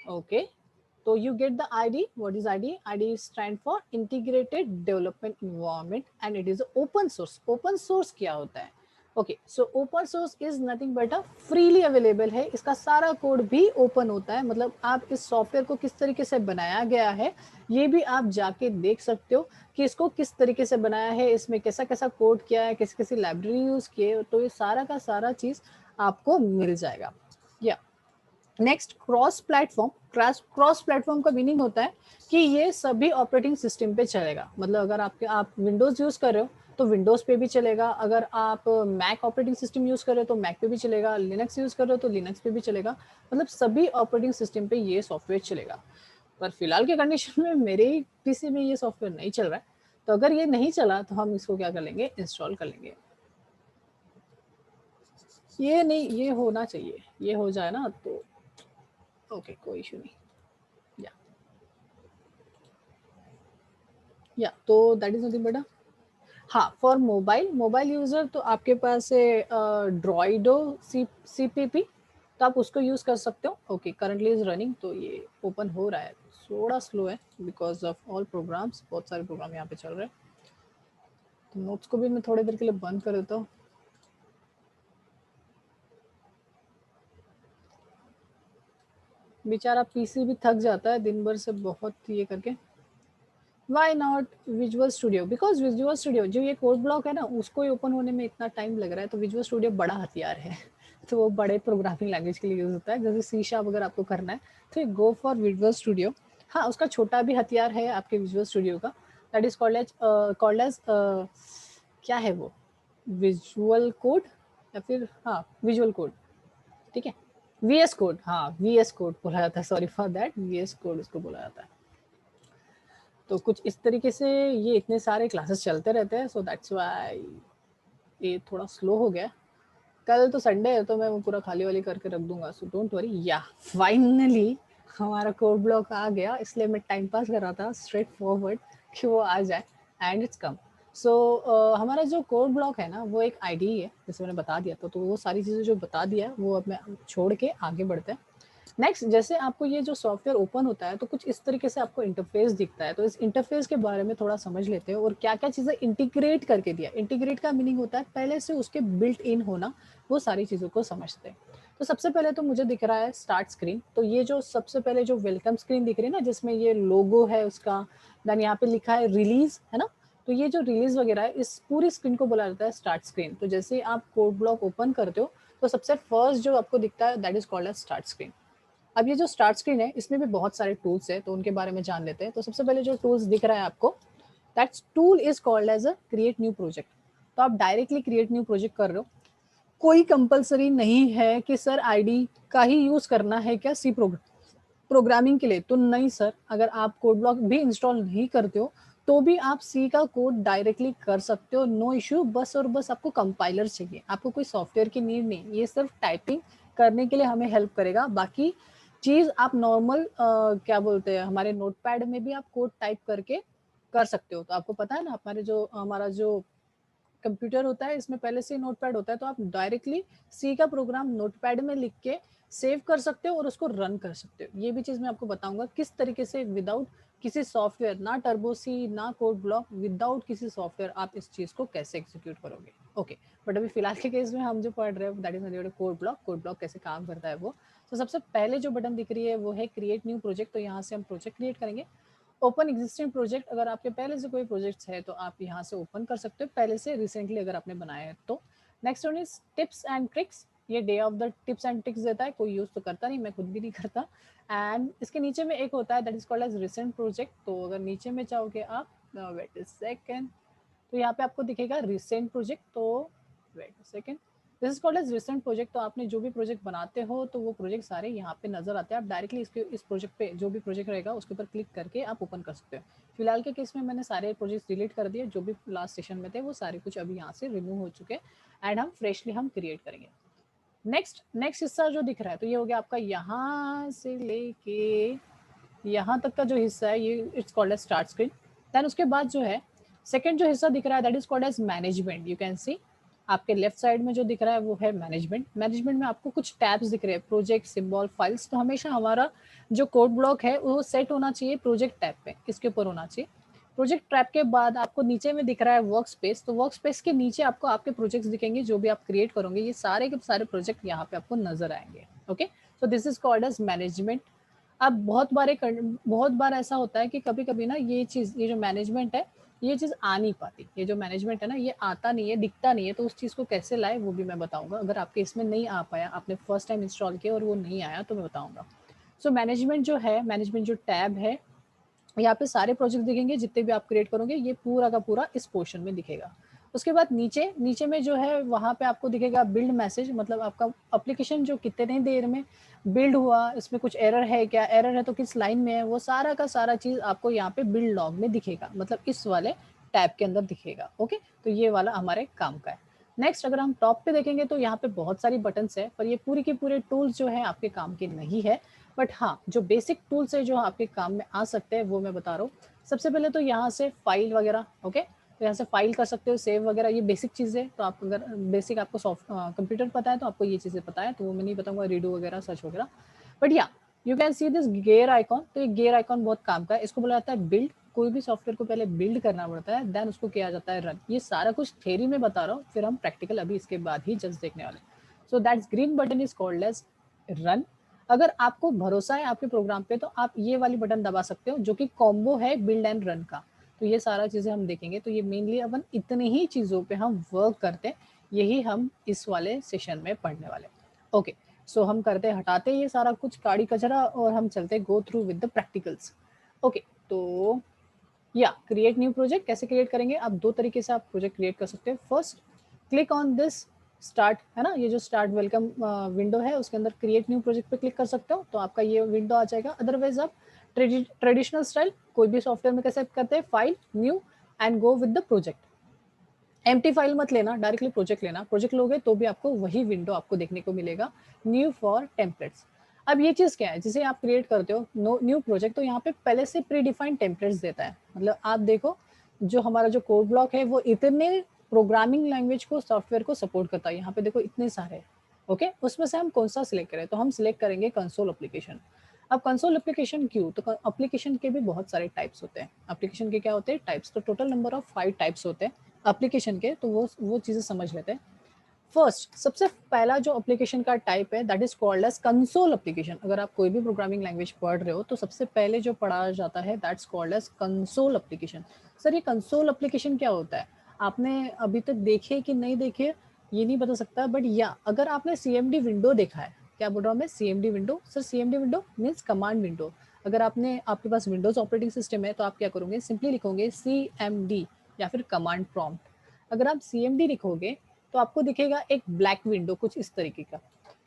Okay, so you get the ID. What is ID? ID stand for Integrated Development Environment and it is open source. Open source क्या होता है? Okay, so open source is nothing but a freely available है, इसका सारा code भी open होता है, मतलब आप इस सॉफ्टवेयर को किस तरीके से बनाया गया है ये भी आप जाके देख सकते हो कि इसको किस तरीके से बनाया है, इसमें कैसा कैसा कोड किया है, कैसी कैसी लाइब्रेरी यूज किए, तो ये सारा का सारा चीज आपको मिल जाएगा। या next, cross platform. Cross platform का मीनिंग होता है कि ये सभी ऑपरेटिंग सिस्टम पे चलेगा, मतलब अगर आप विंडोज यूज कर रहे हो तो विंडोज पे भी चलेगा, अगर आप मैक ऑपरेटिंग सिस्टम यूज कर रहे हो तो मैक पे भी चलेगा, लिनक्स यूज कर रहे हो तो लिनक्स पे भी चलेगा, मतलब सभी ऑपरेटिंग सिस्टम पे ये सॉफ्टवेयर चलेगा। पर फिलहाल के कंडीशन में मेरे पीसी में ये सॉफ्टवेयर नहीं चल रहा है, तो अगर ये नहीं चला तो हम इसको क्या कर लेंगे, इंस्टॉल कर लेंगे। ये नहीं, ये होना चाहिए, ये हो जाए ना तो ओके, कोई इशू नहीं। या या तो दैट इज नथिंग बट हाँ, फॉर मोबाइल मोबाइल यूजर तो आपके पास है ड्रॉइडो सीपीपी, तो आप उसको यूज कर सकते हो। ओके, करंटली इज रनिंग, तो ये ओपन हो रहा है, थोड़ा स्लो है बिकॉज ऑफ ऑल प्रोग्राम्स, बहुत सारे प्रोग्राम यहाँ पे चल रहे हैं। तो नोट्स को भी मैं थोड़ी देर के लिए बंद कर देता हूँ। बेचारा पीसी भी थक जाता है दिन भर से बहुत ये करके। Why not Visual Studio? Because Visual Studio जो ये कोड ब्लॉक है ना, उसको ओपन होने में इतना टाइम लग रहा है, तो विजुअल स्टूडियो बड़ा हथियार है तो वो बड़े प्रोग्रामिंग लैंग्वेज के लिए यूज होता है, जैसे सी शार्प अगर आपको करना है तो गो फॉर विजुअल स्टूडियो। हाँ, उसका छोटा भी हथियार है आपके विजुअल स्टूडियो का, दैट इज कॉल्ड एज क्या है वो, विजुअल कोड, या फिर हाँ विजुअल कोड, ठीक है, वीएस कोड, हाँ वीएस कोड बोला जाता है, sorry for that, VS code उसको बोला जाता है। तो कुछ इस तरीके से ये इतने सारे क्लासेस चलते रहते हैं, सो दैट्स वाई ये थोड़ा स्लो हो गया। कल तो संडे है तो मैं वो पूरा खाली वाली करके रख दूंगा, सो डोंट वरी। या फाइनली हमारा कोड ब्लॉक आ गया, इसलिए मैं टाइम पास कर रहा था स्ट्रेट फॉरवर्ड कि वो आ जाए, एंड इट्स कम। सो हमारा जो कोड ब्लॉक है ना वो एक आईडी है, जैसे मैंने बता दिया, तो वो सारी चीज़ें जो बता दिया वो अब मैं छोड़ के आगे बढ़ते हैं। नेक्स्ट, जैसे आपको ये जो सॉफ्टवेयर ओपन होता है तो कुछ इस तरीके से आपको इंटरफेस दिखता है, तो इस इंटरफेस के बारे में थोड़ा समझ लेते हैं और क्या क्या चीज़ें इंटीग्रेट करके दिया। इंटीग्रेट का मीनिंग होता है पहले से उसके बिल्ट इन होना, वो सारी चीज़ों को समझते हैं। तो सबसे पहले तो मुझे दिख रहा है स्टार्ट स्क्रीन, तो ये जो सबसे पहले जो वेलकम स्क्रीन दिख रही है ना, जिसमें ये लोगो है उसका, देन यहाँ पे लिखा है रिलीज, है ना, तो ये जो रिलीज वगैरह है इस पूरी स्क्रीन को बोला जाता है स्टार्ट स्क्रीन। तो जैसे आप कोड ब्लॉक ओपन करते हो तो सबसे फर्स्ट जो आपको दिखता है that is called as start screen. अब ये जो स्टार्ट स्क्रीन है इसमें भी बहुत सारे टूल्स है, तो उनके बारे में जान लेते हैं। तो सबसे पहले जो टूल्स दिख रहा है आपको, that tool is called as a create new project. तो आप डायरेक्टली क्रिएट न्यू प्रोजेक्ट कर रहे हो, कोई कंपलसरी नहीं है कि सर आईडी का ही यूज करना है क्या सी प्रोग्रामिंग के लिए, तो नहीं सर, अगर आप कोड ब्लॉक भी इंस्टॉल नहीं करते हो तो भी आप सी का कोड डायरेक्टली कर सकते हो, नो इश्यू। बस और बस आपको कंपाइलर चाहिए, आपको कोई सॉफ्टवेयर की नीड नहीं, ये सिर्फ टाइपिंग करने के लिए हमें हेल्प करेगा। बाकी चीज आप नॉर्मल क्या बोलते हैं, हमारे नोटपैड में भी आप कोड टाइप करके कर सकते हो। तो आपको पता है ना, हमारा जो कंप्यूटर होता है इसमें पहले से नोटपैड होता है, तो आप डायरेक्टली सी का प्रोग्राम नोटपैड में लिख के सेव कर सकते हो और उसको रन कर सकते हो। ये भी चीज़ मैं आपको बताऊंगा किस तरीके से विदाउट किसी सॉफ्टवेयर, ना टर्बो सी ना कोड ब्लॉक, विदाउट किसी सॉफ्टवेयर आप इस चीज़ को कैसे एग्जीक्यूट करोगे। ओके, बट अभी फिलहाल के केस में हम जो पढ़ रहे हैं that is code block. Code block कैसे काम करता है वो, तो सबसे पहले जो बटन दिख रही है वो है क्रिएट न्यू प्रोजेक्ट। तो यहाँ से हम प्रोजेक्ट क्रिएट करेंगे। ओपन एग्जिस्टिंग प्रोजेक्ट, अगर आपके पहले से कोई प्रोजेक्ट्स है तो आप यहाँ से ओपन कर सकते हो, पहले से रिसेंटली अगर आपने बनाया है तो। Next one is tips and tricks, ये day of the tips and tricks देता है, कोई यूज तो करता नहीं, मैं खुद भी नहीं करता। एंड इसके नीचे में एक होता है that is called as recent project. तो अगर नीचे में चाहोगे आप, वेट अ सेकेंड, तो यहाँ पे आपको दिखेगा रिसेंट प्रोजेक्ट। तो wait a second, this is called as recent project. तो आपने जो भी प्रोजेक्ट बनाते हो तो वो प्रोजेक्ट सारे यहाँ पे नजर आते हैं, आप डायरेक्टली इस प्रोजेक्ट पे जो भी प्रोजेक्ट रहेगा उसके ऊपर क्लिक करके आप ओपन कर सकते हो। फिलहाल के केस में मैंने सारे प्रोजेक्ट डिलीट कर दिए, जो भी लास्ट सेशन में थे वो सारे कुछ अभी यहाँ से रिमूव हो चुके हैं एंड हम फ्रेशली हम क्रिएट करेंगे। नेक्स्ट नेक्स्ट हिस्सा जो दिख रहा है, तो ये हो गया आपका यहाँ से लेके यहाँ तक का जो हिस्सा है, ये it's called as start screen. Then उसके बाद जो है सेकंड जो हिस्सा दिख रहा है that is called as management. You can see आपके लेफ्ट साइड में जो दिख रहा है वो है मैनेजमेंट। मैनेजमेंट में आपको कुछ टैब्स दिख रहे हैं, प्रोजेक्ट, सिंबल, फाइल्स। तो हमेशा हमारा जो कोड ब्लॉक है वो सेट होना चाहिए प्रोजेक्ट टैब पे, इसके ऊपर होना चाहिए। प्रोजेक्ट टैब के बाद आपको नीचे में दिख रहा है वर्क स्पेस। तो वर्क स्पेस के नीचे आपको आपके प्रोजेक्ट्स दिखेंगे जो भी आप क्रिएट करोगे, ये सारे के सारे प्रोजेक्ट यहाँ पे आपको नजर आएंगे। Okay, so this is called as management. अब बहुत बार ऐसा होता है कि कभी कभी ना ये चीज, ये जो मैनेजमेंट है, ये चीज आ नहीं पाती। ये जो मैनेजमेंट है ना, ये आता नहीं है, दिखता नहीं है। तो उस चीज को कैसे लाए वो भी मैं बताऊंगा। अगर आपके इसमें नहीं आ पाया, आपने फर्स्ट टाइम इंस्टॉल किया और वो नहीं आया, तो मैं बताऊंगा। सो मैनेजमेंट जो है, मैनेजमेंट जो टैब है, यहाँ पे सारे प्रोजेक्ट दिखेंगे जितने भी आप क्रिएट करोगे, ये पूरा का पूरा इस पोर्शन में दिखेगा। उसके बाद नीचे नीचे में जो है वहाँ पे आपको दिखेगा बिल्ड मैसेज, मतलब आपका एप्लीकेशन जो कितने देर में बिल्ड हुआ, इसमें कुछ एरर है क्या, एरर है तो किस लाइन में है, वो सारा का सारा चीज आपको यहाँ पे बिल्ड लॉग में दिखेगा, मतलब इस वाले टैब के अंदर दिखेगा। ओके, तो ये वाला हमारे काम का है। नेक्स्ट अगर हम टॉप पे देखेंगे तो यहाँ पे बहुत सारी बटन्स है, पर ये पूरी के पूरे टूल्स जो है आपके काम के नहीं है। बट हाँ, जो बेसिक टूल्स है जो आपके काम में आ सकते हैं वो मैं बता रहा हूँ। सबसे पहले तो यहाँ से फाइल वगैरह, ओके, तो यहाँ से फाइल कर सकते हो, सेव वगैरह, ये बेसिक चीज़ है। तो आप अगर बेसिक आपको कंप्यूटर पता है तो आपको ये चीज़ें पता है, तो वो मैं नहीं बताऊंगा, रीडो वगैरह, सर्च वगैरह। बट या you can see this gear icon. तो ये गेयर आइकॉन बहुत काम का है, इसको बोला जाता है बिल्ड। कोई भी सॉफ्टवेयर को पहले बिल्ड करना पड़ता है, देन उसको किया जाता है रन। ये सारा कुछ थ्योरी में बता रहा हूँ, फिर हम प्रैक्टिकल अभी इसके बाद ही जस्ट देखने वाले। So that's green button is called as run. अगर आपको भरोसा है आपके प्रोग्राम पे तो आप ये वाली बटन दबा सकते हो, जो कि कॉम्बो है बिल्ड एंड रन का। तो ये सारा चीजें हम देखेंगे। तो ये मेनली अपन इतने ही चीजों पे हम वर्क करते हैं, यही हम इस वाले सेशन में पढ़ने वाले। ओके, सो हम करते हटाते ये सारा कुछ काड़ी कचरा और हम चलते go through with the practicals. Okay, तो या क्रिएट न्यू प्रोजेक्ट कैसे क्रिएट करेंगे, आप दो तरीके से आप प्रोजेक्ट क्रिएट कर सकते हो। First, click on this start, है ना, ये जो स्टार्ट वेलकम विंडो है उसके अंदर क्रिएट न्यू प्रोजेक्ट पे क्लिक कर सकते हो, तो आपका ये विंडो आ जाएगा। अदरवाइज आप ट्रेडिशनल स्टाइल कोई भी सॉफ्टवेयर में कैसे करते हैं, file new and go with the project. Empty file मत लेना, डायरेक्टली प्रोजेक्ट लेना। प्रोजेक्ट लोगे तो भी आपको वही विंडो आपको देखने को मिलेगा, न्यू फॉर टेम्पलेट्स। अब ये चीज क्या है, जिसे आप क्रिएट करते हो न्यू प्रोजेक्ट, तो यहाँ पे पहले से प्री डिफाइंड टेम्पलेट्स देता है। मतलब आप देखो, जो हमारा जो कोड ब्लॉक है वो इतने प्रोग्रामिंग लैंग्वेज को, सॉफ्टवेयर को सपोर्ट करता है। यहाँ पे देखो इतने सारे, ओके, उसमें से हम कौन सा सिलेक्ट करें, तो हम सिलेक्ट करेंगे कंसोल एप्लीकेशन। अब कंसोल एप्लीकेशन क्यों, तो एप्लीकेशन के भी बहुत सारे टाइप्स होते हैं। एप्लीकेशन के क्या होते हैं, टाइप्स। तो टोटल नंबर ऑफ 5 टाइप्स होते हैं एप्लीकेशन के, तो वो चीजें समझ लेते हैं। फर्स्ट, सबसे पहला जो एप्लीकेशन का टाइप है that is called as console application. अगर आप कोई भी प्रोग्रामिंग लैंग्वेज पढ़ रहे हो तो सबसे पहले जो पढ़ाया जाता है that's called as console application. Sir ये कंसोल एप्लीकेशन क्या होता है, आपने अभी तक देखे कि नहीं देखे ये नहीं बता सकता, बट या अगर आपने सीएमडी विंडो देखा है, क्या बोल रहा हूँ मैं, CMD window. Sir CMD window means command window. अगर आपके पास विंडोज ऑपरेटिंग सिस्टम है तो आप क्या करोगे, सिंपली लिखोगे सीएमडी या फिर कमांड प्रॉम्प्ट। अगर आप सीएमडी लिखोगे तो आपको दिखेगा एक ब्लैक विंडो कुछ इस तरीके का।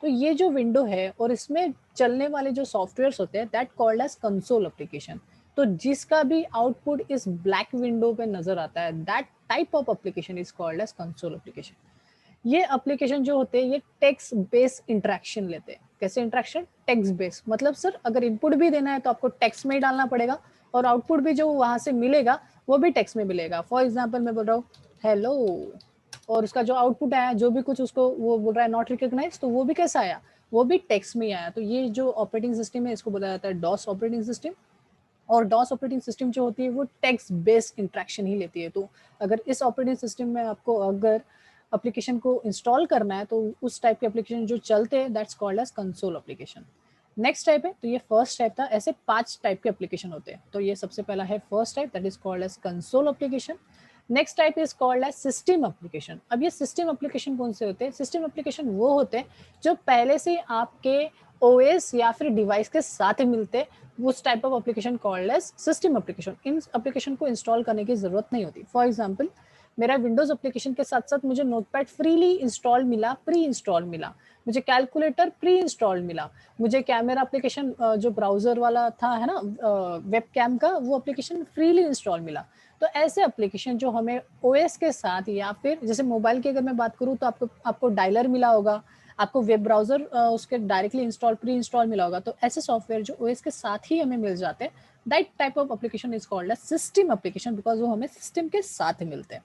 तो ये जो विंडो है और इसमें चलने वाले जो सॉफ्टवेयर्स होते हैं that called as console application. तो जिसका भी आउटपुट इस ब्लैक विंडो पे नजर आता है that type of application is called as console application. ये एप्लीकेशन जो होते हैं ये टेक्स्ट बेस्ड इंटरेक्शन लेते हैं। कैसे इंटरेक्शन, टेक्स्ट बेस्ड, मतलब सर अगर इनपुट भी देना है तो आपको टेक्स्ट में ही डालना पड़ेगा और आउटपुट भी जो वहां से मिलेगा वो भी टेक्स्ट में मिलेगा। फॉर एग्जाम्पल मैं बोल रहा हूँ हेलो, और उसका जो आउटपुट आया जो भी कुछ उसको वो बोल रहा है नॉट रिकॉग्नाइज, तो वो भी कैसा आया, वो भी टेक्स्ट में ही आया। तो ये जो ऑपरेटिंग सिस्टम है इसको बोला जाता है डॉस ऑपरेटिंग सिस्टम। और डॉस ऑपरेटिंग सिस्टम जो होती है वो टेक्स्ट बेस्ड इंट्रैक्शन ही लेती है। तो अगर इस ऑपरेटिंग सिस्टम में आपको अगर एप्लीकेशन को इंस्टॉल करना है तो उस टाइप के एप्लीकेशन जो चलते हैं that's called as console application. Next type है, तो ये फर्स्ट टाइप था, ऐसे 5 टाइप के एप्लीकेशन होते हैं। तो ये सबसे पहला है first type that is called as console application. Next type is called as system application. अब ये सिस्टम एप्लीकेशन कौन से होते हैं, सिस्टम एप्लीकेशन वो होते हैं जो पहले से आपके ओएस या फिर डिवाइस के साथ मिलते हैं। उस type of application called as system application. इन एप्लीकेशन को इंस्टॉल करने की जरूरत नहीं होती। फॉर एग्जाम्पल मेरा विंडोज एप्लीकेशन के साथ साथ मुझे नोटपैड फ्रीली इंस्टॉल मिला, प्री इंस्टॉल मिला, मुझे कैलकुलेटर प्री इंस्टॉल मिला, मुझे कैमरा एप्लीकेशन जो ब्राउजर वाला था है ना वेब कैम का, वो एप्लीकेशन फ्रीली इंस्टॉल मिला। तो ऐसे एप्लीकेशन जो हमें ओएस के साथ, या फिर जैसे मोबाइल की अगर मैं बात करूँ तो आपको डायलर मिला होगा, आपको वेब ब्राउजर उसके डायरेक्टली इंस्टॉल प्री इंस्टॉल मिला होगा। तो ऐसे सॉफ्टवेयर जो ओएस के साथ ही हमें मिल जाते हैं that type of application is called as system application because वो हमें सिस्टम के साथ मिलते हैं।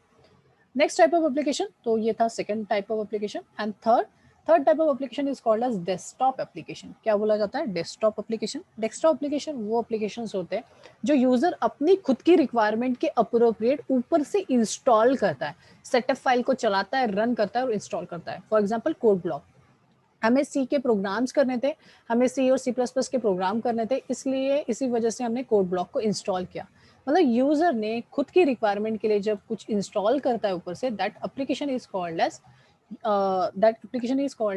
नेक्स्ट टाइप ऑफ एप्लीकेशन, तो ये था second type of application. And third type of application is called as desktop application. क्या बोला जाता है? Desktop application. डेस्कटॉप एप्लीकेशन वो एप्लीकेशंस होते हैं जो यूजर अपनी खुद की रिक्वायरमेंट के अप्रोप्रिएट ऊपर से इंस्टॉल करता है, सेटअप फाइल को चलाता है, रन करता है और इंस्टॉल करता है। फॉर एग्जाम्पल कोड ब्लॉक, हमें सी के प्रोग्राम्स करने थे, हमें सी और सी प्लस प्लस के प्रोग्राम करने थे, इसलिए इसी वजह से हमने कोड ब्लॉक को इंस्टॉल किया। मतलब यूजर ने खुद की रिक्वायरमेंट के लिए जब कुछ इंस्टॉल करता है ऊपर से, that application is called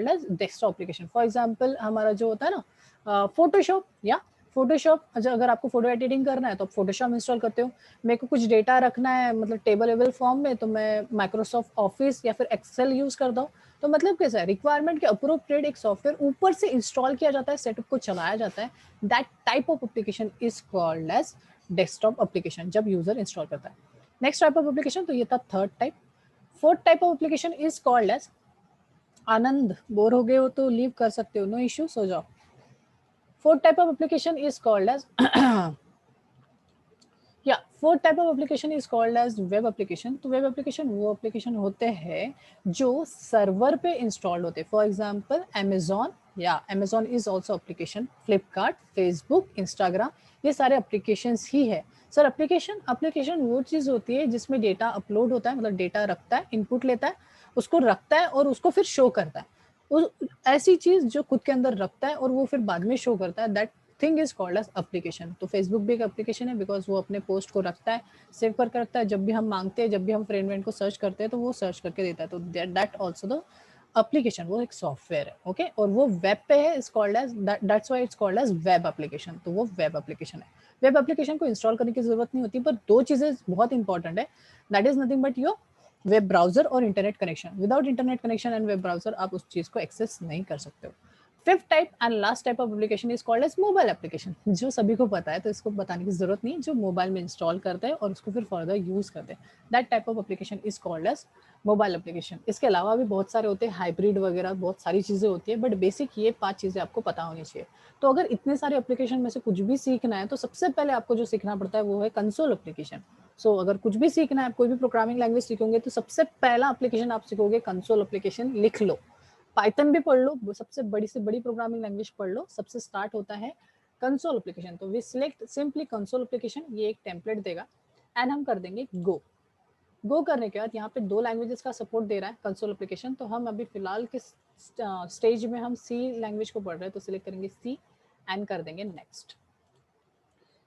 as desktop application. For example हमारा जो होता है ना फोटोशॉप, या फोटोशॉप, अगर आपको फोटो एडिटिंग करना है तो आप फोटोशॉप इंस्टॉल करते हो। मेरे को कुछ डेटा रखना है मतलब टेबल फॉर्म में, तो मैं माइक्रोसॉफ्ट ऑफिस या फिर एक्सेल यूज करता हूँ। तो मतलब कैसा है, रिक्वायरमेंट के अप्रोप्रिएट एक सॉफ्टवेयर ऊपर से इंस्टॉल किया जाता है, सेटअप को चलाया जाता है। That type of application is called as desktop application, जब यूजर इंस्टॉल करता है। नेक्स्ट टाइप ऑफ एप्लीकेशन, तो ये था third type. Fourth type of application is called as, Anand bore हो गए हो तो लीव कर सकते हो, नो इश्यू, सो जाओ। Fourth type of application is called as या fourth type of application is called as web application. तो वेब एप्लीकेशन वो एप्लीकेशन होते हैं जो सर्वर पे इंस्टॉल्ड होते हैं। फॉर एग्जांपल अमेजॉन, या Amazon is also application, Flipkart, Facebook, Instagram, ये सारे एप्लीकेशंस ही है। सर एप्लीकेशन एप्लीकेशन वो चीज होती है जिसमें डेटा अपलोड होता है, मतलब डेटा रखता है, इनपुट लेता है, उसको रखता है और उसको फिर शो करता है। ऐसी चीज जो खुद के अंदर रखता है और वो फिर बाद में शो करता है, that thing is called as application. तो फेसबुक भी एक एप्लीकेशन है, बिकॉज वो अपने पोस्ट को रखता है, सेव करके रखता है, जब भी हम मांगते हैं, जब भी हम फ्रेंड को सर्च करते हैं तो वो सर्च करके देता है। तो दैट ऑल्सो द एप्लीकेशन, वो एक सॉफ्टवेयर है। ओके और वो वेब पे है, is called as, that's why it's called as web application. तो वो वेब एप्लीकेशन है। वेब एप्लीकेशन को इंस्टॉल करने की जरूरत नहीं होती, पर दो चीजें बहुत इंपॉर्टेंट है, that is nothing but your web browser और internet connection. Without internet connection and web browser आप उस चीज को एक्सेस नहीं कर सकते हो। Fifth type and last type of application is called as mobile application, जो सभी को पता है तो इसको बताने की जरूरत नहीं, जो मोबाइल में इंस्टॉल करते हैं और उसको फिर फर्दर यूज करते हैं। That type of application is called as mobile application. इसके अलावा भी बहुत सारे होते हैं, हाइब्रिड वगैरह बहुत सारी चीजें होती है, बट बेसिक ये 5 चीजें आपको पता होनी चाहिए। तो अगर इतने सारे एप्लीकेशन में से कुछ भी सीखना है तो सबसे पहले आपको जो सीखना पड़ता है वो है कंसोल एप्लीकेशन। सो अगर कुछ भी सीखना है, कोई भी प्रोग्रामिंग लैंग्वेज सीखोगे तो सबसे पहला एप्लीकेशन आप सीखोगे कंसोल एप्लीकेशन। लिख लो, पाइथन भी पढ़ लो, सबसे बड़ी से बड़ी प्रोग्रामिंग लैंग्वेज पढ़ लो, सबसे स्टार्ट होता है कंसोल एप्लीकेशन। तो we select simply console application, ये एक टेम्पलेट देगा एंड हम कर देंगे गो। गो करने के बाद यहाँ पे 2 लैंग्वेजेस का सपोर्ट दे रहा है कंसोल एप्लीकेशन। तो हम अभी फिलहाल के स्टेज में हम सी लैंग्वेज को पढ़ रहे हैं, तो सिलेक्ट करेंगे सी एंड कर देंगे नेक्स्ट।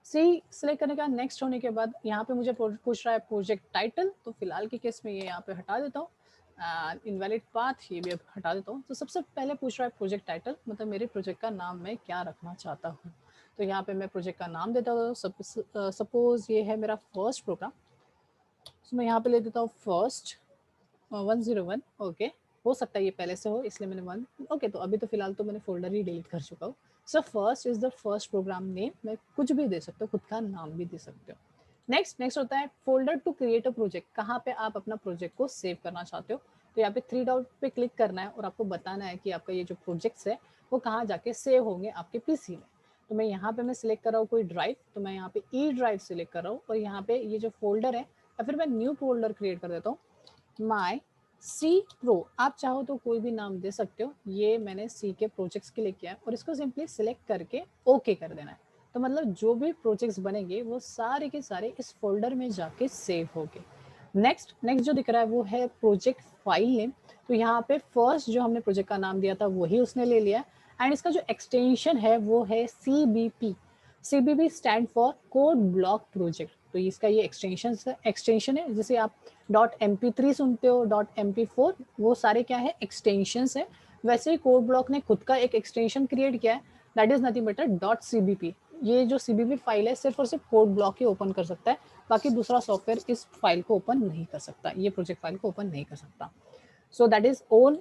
सी सिलेक्ट करने का नेक्स्ट होने के बाद यहाँ पे मुझे पूछ रहा है प्रोजेक्ट टाइटल, तो फिलहाल के केस में ये यहाँ पे हटा देता हूँ। इनवैलिड पाथ ये भी अब हटा देता हूँ। तो सबसे पहले पूछ रहा है प्रोजेक्ट टाइटल, मतलब मेरे प्रोजेक्ट का नाम मैं क्या रखना चाहता हूँ। तो यहाँ पे मैं प्रोजेक्ट का नाम देता हूँ। सपोज ये है मेरा फर्स्ट प्रोग्राम, तो मैं यहाँ पे ले देता हूँ फर्स्ट 101। ओके, हो सकता है ये पहले से हो इसलिए मैंने 1। ओके, तो अभी तो फिलहाल तो मैंने फोल्डर ही डिलीट कर चुका हूँ। So first is the first program name, मैं कुछ भी दे सकते हो, खुद का नाम भी दे सकते हो। नेक्स्ट होता है folder to create a project, कहाँ पे आप अपना प्रोजेक्ट को सेव करना चाहते हो। तो यहाँ पे 3 डॉट पे क्लिक करना है और आपको बताना है कि आपका ये जो प्रोजेक्ट्स है वो कहाँ जाके सेव होंगे आपके पीसी में। तो मैं यहाँ पे मैं सिलेक्ट कर रहा हूँ कोई ड्राइव, तो मैं यहाँ पे ई ड्राइव सिलेक्ट कर रहा हूँ और यहाँ पे ये जो फोल्डर है, या फिर मैं न्यू फोल्डर क्रिएट कर देता हूँ, माई सी प्रो। आप चाहो तो कोई भी नाम दे सकते हो, ये मैंने सी के प्रोजेक्ट्स के लिए किया है और इसको सिंपली सिलेक्ट करके ओके कर देना है। तो मतलब जो भी प्रोजेक्ट्स बनेंगे वो सारे के सारे इस फोल्डर में जाके सेव होंगे। नेक्स्ट जो दिख रहा है वो है प्रोजेक्ट फाइल नेम। तो यहाँ पे फर्स्ट जो हमने प्रोजेक्ट का नाम दिया था वही उसने ले लिया एंड इसका जो एक्सटेंशन है वो है CBP। CBP stand for code block project. तो इसका ये एक्सटेंशन है, जैसे आप .mp3 सुनते हो, .mp4, वो सारे क्या है, एक्सटेंशंस है। वैसे ही कोड ब्लॉक ने खुद का एक एक्सटेंशन क्रिएट किया है, that is nothing but .cbp। ये जो CBP फाइल है सिर्फ और सिर्फ कोड ब्लॉक ही ओपन कर सकता है, बाकी दूसरा सॉफ्टवेयर इस फाइल को ओपन नहीं कर सकता, ये प्रोजेक्ट फाइल को ओपन नहीं कर सकता। So that is own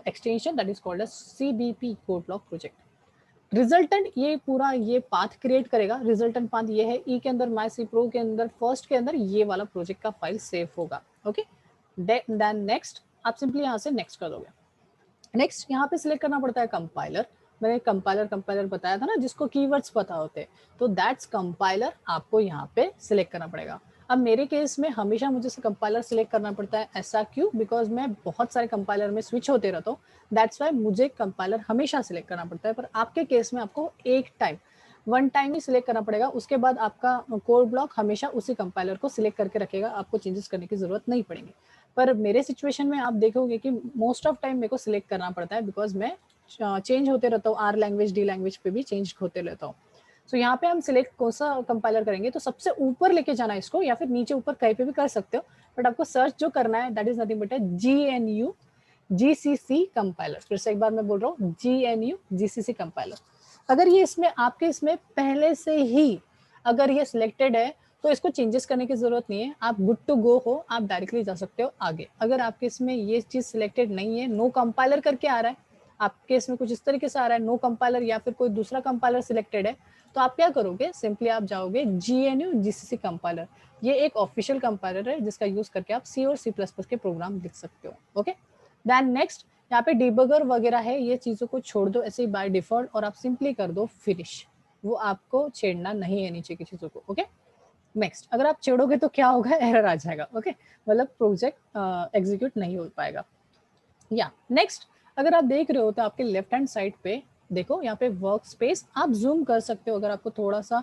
extension, that is called as CBP code block project. Resultant ये पूरा ये पाथ क्रिएट करेगा। रिजल्टेंट पाथ ये है ई के अंदर, माई सी प्रो के अंदर, फर्स्ट के अंदर ये वाला प्रोजेक्ट का फाइल सेव होगा। ओके, देन नेक्स्ट, आप सिंपली यहाँ से नेक्स्ट कर दोगे। नेक्स्ट यहाँ पे सिलेक्ट करना पड़ता है कंपाइलर। मैंने कंपाइलर बताया था ना, जिसको कीवर्ड्स पता होते हैं, तो दैट्स कंपाइलर आपको यहाँ पे सिलेक्ट करना पड़ेगा। अब मेरे केस में हमेशा मुझे से कंपाइलर सिलेक्ट करना पड़ता है, ऐसा क्यों? बिकॉज मैं बहुत सारे कंपाइलर में स्विच होते रहता हूँ, दैट्स वाई मुझे कंपाइलर हमेशा सिलेक्ट करना पड़ता है। पर आपके केस में आपको एक टाइम, वन टाइम ही सिलेक्ट करना पड़ेगा, उसके बाद आपका कोड ब्लॉक हमेशा उसी कंपाइलर को सिलेक्ट करके रखेगा, आपको चेंजेस करने की जरूरत नहीं पड़ेगी। पर मेरे सिचुएशन में आप देखोगे कि मोस्ट ऑफ टाइम मेरे को सिलेक्ट करना पड़ता है, बिकॉज मैं चेंज होते रहता हूँ, आर लैंग्वेज डी लैंग्वेज पे भी चेंज होते रहता हूँ। सो यहाँ पे हम सिलेक्ट कौन सा कंपाइलर करेंगे, तो सबसे ऊपर लेके जाना है इसको, या फिर नीचे ऊपर कहीं पे भी कर सकते हो, बट आपको सर्च जो करना है that is nothing but GNU GCC compiler. फिर से एक बार मैं बोल रहा हूँ, GNU GCC कंपाइलर। अगर ये इसमें आपके इसमें पहले से ही अगर ये सिलेक्टेड है तो इसको चेंजेस करने की जरूरत नहीं है, आप गुड टू गो हो, आप डायरेक्टली जा सकते हो आगे। अगर आपके इसमें ये चीज सिलेक्टेड नहीं है, नो कंपाइलर करके आ रहा है आपके इसमें, कुछ इस तरीके से आ रहा है नो कंपाइलर, या फिर कोई दूसरा कंपाइलर सिलेक्टेड है, तो आप क्या करोगे, सिंपली आप जाओगे GNU GCC कंपाइलर। ये एक ऑफिशियल कंपाइलर है जिसका यूज करके आप C और C++ के प्रोग्राम लिख सकते हो। ओके, देन नेक्स्ट यहाँ पे डिबगर वगैरह है, ये चीजों को छोड़ दो ऐसे ही बाय डिफॉल्ट, और आप सिंपली कर दो फिनिश, वो आपको छेड़ना नहीं है नीचे की चीजों को। ओके, नेक्स्ट अगर आप छेड़ोगे तो क्या होगा, एरर आ जाएगा। ओके, मतलब प्रोजेक्ट एग्जीक्यूट नहीं हो पाएगा। या नेक्स्ट अगर आप देख रहे हो तो आपके लेफ्ट हैंड साइड पे देखो, यहाँ पे वर्क स्पेस आप जूम कर सकते हो, अगर आपको थोड़ा सा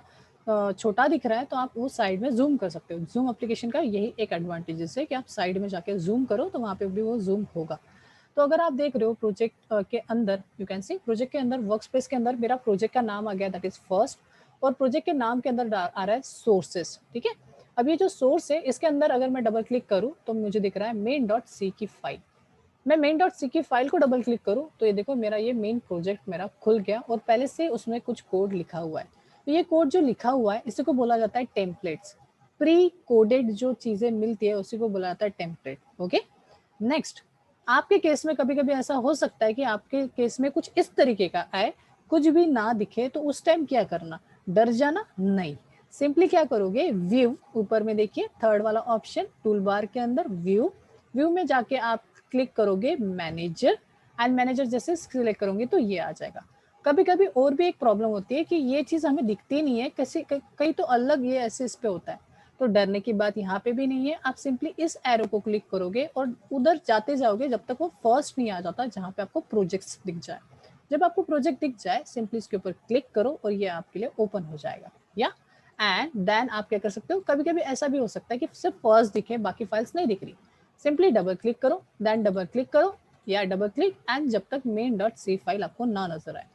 छोटा दिख रहा है तो आप उस साइड में जूम कर सकते हो। जूम एप्लीकेशन का यही एक एडवांटेजेस है कि आप साइड में जाके जूम करो तो वहाँ पे भी वो जूम होगा। तो अगर आप देख रहे हो प्रोजेक्ट के अंदर, यू कैन सी प्रोजेक्ट के अंदर वर्क स्पेस के अंदर मेरा प्रोजेक्ट का नाम आ गया, दैट इज फर्स्ट, और प्रोजेक्ट के नाम के अंदर आ रहा है सोर्सेस। ठीक है, अब ये जो सोर्स है इसके अंदर अगर मैं डबल क्लिक करूँ तो मुझे दिख रहा है main.c की फाइल। मैं main.c की फाइल को डबल क्लिक करूँ तो ये देखो मेरा ये मेन प्रोजेक्ट मेरा खुल गया, और पहले से उसमें कुछ कोड लिखा हुआ है। तो ये कोड जो लिखा हुआ है इसी को बोला जाता है टेम्पलेट्स। प्री कोडेड जो चीजें मिलती है उसी को बोला जाता है टेम्पलेट। ओके, नेक्स्ट आपके केस में कभी कभी ऐसा हो सकता है कि आपके केस में कुछ इस तरीके का आए, कुछ भी ना दिखे, तो उस टाइम क्या करना, डर जाना नहीं। सिंपली क्या करोगे, व्यू ऊपर में देखिए थर्ड वाला ऑप्शन टूल बार के अंदर व्यू, व्यू में जाके आप क्लिक करोगे मैनेजर, एंड मैनेजर जैसे सिलेक्ट करोगे तो ये आ जाएगा। कभी कभी और भी एक प्रॉब्लम होती है कि ये चीज हमें दिखती नहीं है, कैसे कहीं तो अलग ये ऐसे इस पे होता है, तो डरने की बात यहाँ पे भी नहीं है। आप सिंपली इस एरो को क्लिक करोगे और उधर जाते जाओगे जब तक वो फर्स्ट नहीं आ जाता जहाँ पे आपको प्रोजेक्ट्स दिख जाए। जब आपको प्रोजेक्ट दिख जाए सिंपली इसके ऊपर क्लिक करो और ये आपके लिए ओपन हो जाएगा। या एंड देन आप क्या कर सकते हो, कभी कभी ऐसा भी हो सकता है कि सिर्फ फर्स्ट दिखे बाकी फाइल्स नहीं दिख रही, सिंपली डबल क्लिक करो, देन डबल क्लिक करो या डबल क्लिक, एंड जब तक main.c फाइल आपको ना नजर आए।